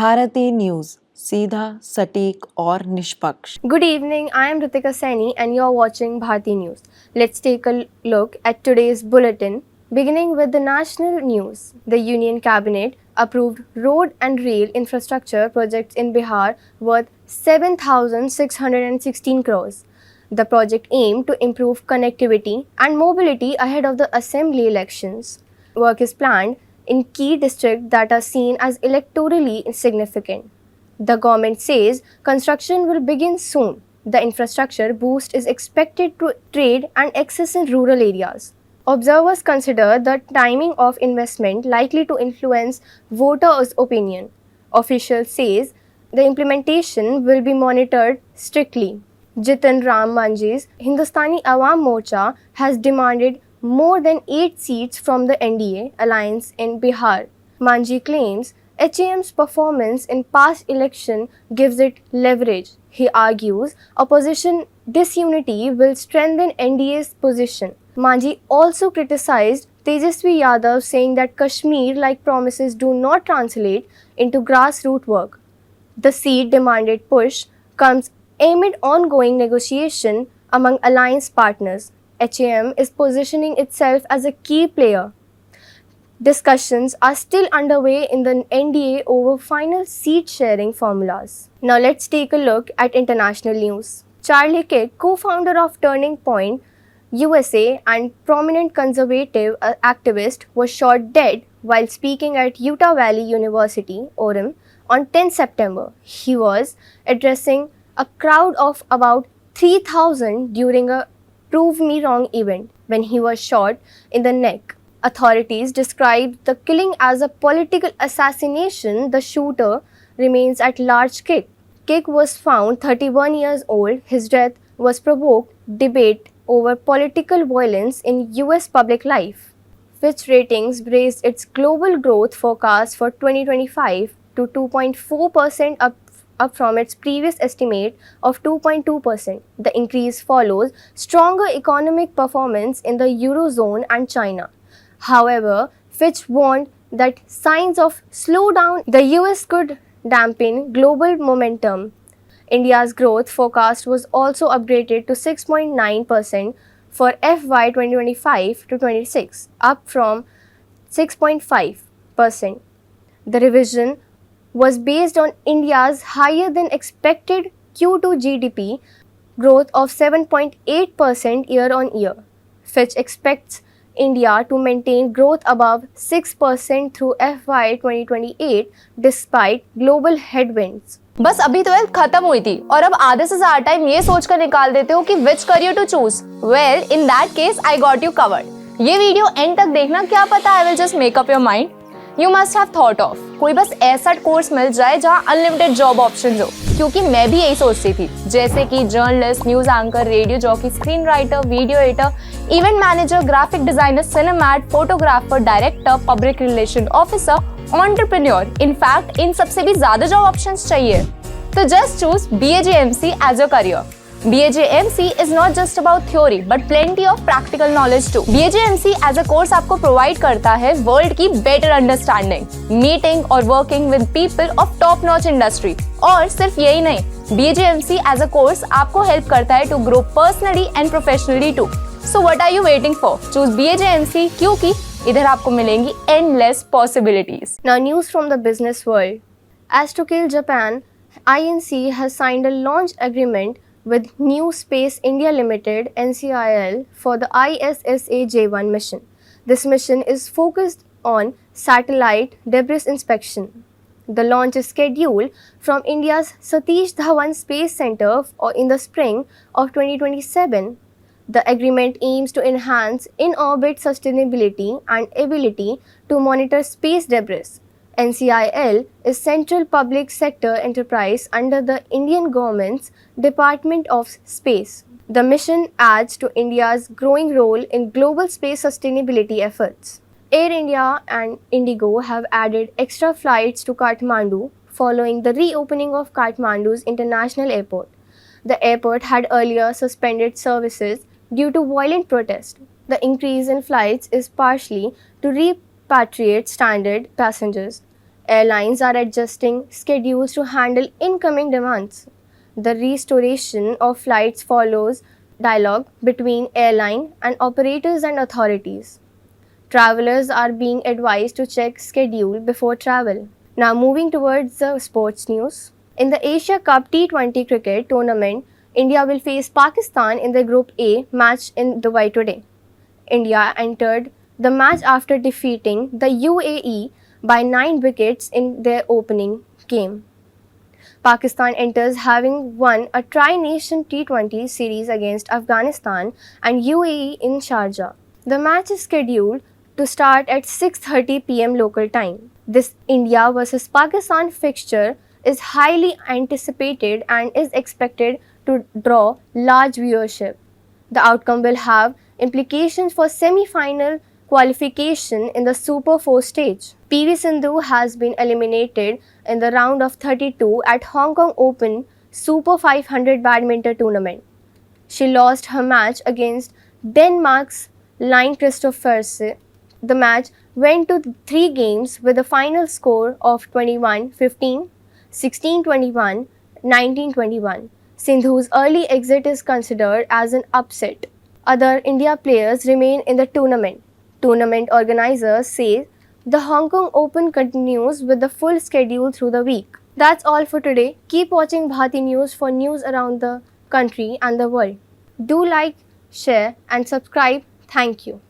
Bharti news, सीधा, सटीक और निष्पक्ष। Good evening, I am Ritika Saini and you are watching Bharti News. Let's take a look at today's bulletin. Beginning with the national news, the Union Cabinet approved road and rail infrastructure projects in Bihar worth 7,616 crores. The project aimed to improve connectivity and mobility ahead of the assembly elections. Work is planned in key districts that are seen as electorally significant. The government says construction will begin soon. The infrastructure boost is expected to trade and access in rural areas. Observers consider the timing of investment likely to influence voters' opinion. Officials says the implementation will be monitored strictly. Jitan Ram Manji's Hindustani Awam Morcha has demanded more than 8 seats from the NDA alliance in Bihar. Manji claims HAM's performance in past election gives it leverage. He argues opposition disunity will strengthen NDA's position. Manji also criticized Tejaswi Yadav, saying that Kashmir-like promises do not translate into grassroots work. The seat demanded push comes amid ongoing negotiation among alliance partners. HAM is positioning itself as a key player. Discussions are still underway in the NDA over final seat sharing formulas. Now let's take a look at international news. Charlie Kirk, co-founder of Turning Point USA and prominent conservative activist, was shot dead while speaking at Utah Valley University, Orem, on 10 September. He was addressing a crowd of about 3,000 during a Prove Me Wrong event when he was shot in the neck. Authorities described the killing as a political assassination. The shooter remains at large. Kirk was found 31 years old. His death was provoked debate over political violence in US public life. Fitch Ratings raised its global growth forecast for 2025 to 2.4% up from its previous estimate of 2.2%. The increase follows stronger economic performance in the Eurozone and China. However, Fitch warned that signs of slowdown in the US could dampen global momentum. India's growth forecast was also upgraded to 6.9% for FY 2025 to 26, up from 6.5%. The revision was based on India's higher than expected Q2 GDP growth of 7.8% year on year. Fitch expects India to maintain growth above 6% through FY 2028 despite global headwinds. बस अभी 12th खत्म हुई थी और अब आधे से ज्यादा टाइम ये सोचकर निकाल देते हो कि which career to choose. Well, in that case I got you covered. ये वीडियो एंड तक देखना, क्या पता I will just make up your mind. You must have thought of कोई बस ऐसा कोर्स मिल जाए जहाँ अनलिमिटेड जॉब ऑप्शन हो, क्योंकि मैं भी यही सोचती थी. जैसे कि journalist, news anchor, radio jockey, screen writer, video editor, event manager, graphic designer, सिनेमैट, photographer, director, public relation officer, entrepreneur. In fact इन सबसे भी ज्यादा जॉब ऑप्शंस चाहिए. तो just choose BAJMC as your career. BAJMC is not just about theory but plenty of practical knowledge too. BAJMC as a course आपको provide करता है world की better understanding, meeting और working with people of top notch industry. और सिर्फ यही नहीं, BAJMC as a course आपको help करता है to grow personally and professionally too. So what are you waiting for? Choose BAJMC क्योंकि इधर आपको मिलेंगी endless possibilities. Now news from the business world. Astrocale Japan Inc. has signed a launch agreement with New Space India Limited (NCIL) for the ISSA J1 mission. This mission is focused on satellite debris inspection. The launch is scheduled from India's Satish Dhawan Space Center in the spring of 2027. The agreement aims to enhance in-orbit sustainability and ability to monitor space debris. NCIL is central public sector enterprise under the Indian government's Department of Space. The mission adds to India's growing role in global space sustainability efforts. Air India and Indigo have added extra flights to Kathmandu following the reopening of Kathmandu's international airport. The airport had earlier suspended services due to violent protest. The increase in flights is partially to repatriate stranded passengers. Airlines are adjusting schedules to handle incoming demands. The restoration of flights follows dialogue between airline and operators and authorities. Travelers are being advised to check schedule before travel. Now moving towards the sports news. In the Asia Cup T20 cricket tournament, India will face Pakistan in the Group A match in Dubai today. India entered the match after defeating the UAE by 9 wickets in their opening game. Pakistan enters having won a tri-nation T20 series against Afghanistan and UAE in Sharjah. The match is scheduled to start at 6:30 p.m. local time. This India versus Pakistan fixture is highly anticipated and is expected to draw large viewership. The outcome will have implications for semi-final qualification in the Super 4 stage. PV Sindhu has been eliminated in the round of 32 at Hong Kong Open Super 500 badminton tournament. She lost her match against Denmark's Line Kristoffersen. The match went to 3 games with a final score of 21-15, 16-21, 19-21. Sindhu's early exit is considered as an upset. Other India players remain in the tournament. Tournament organizers say the Hong Kong Open continues with the full schedule through the week. That's all for today. Keep watching Bharati News for news around the country and the world. Do like, share and subscribe. Thank you.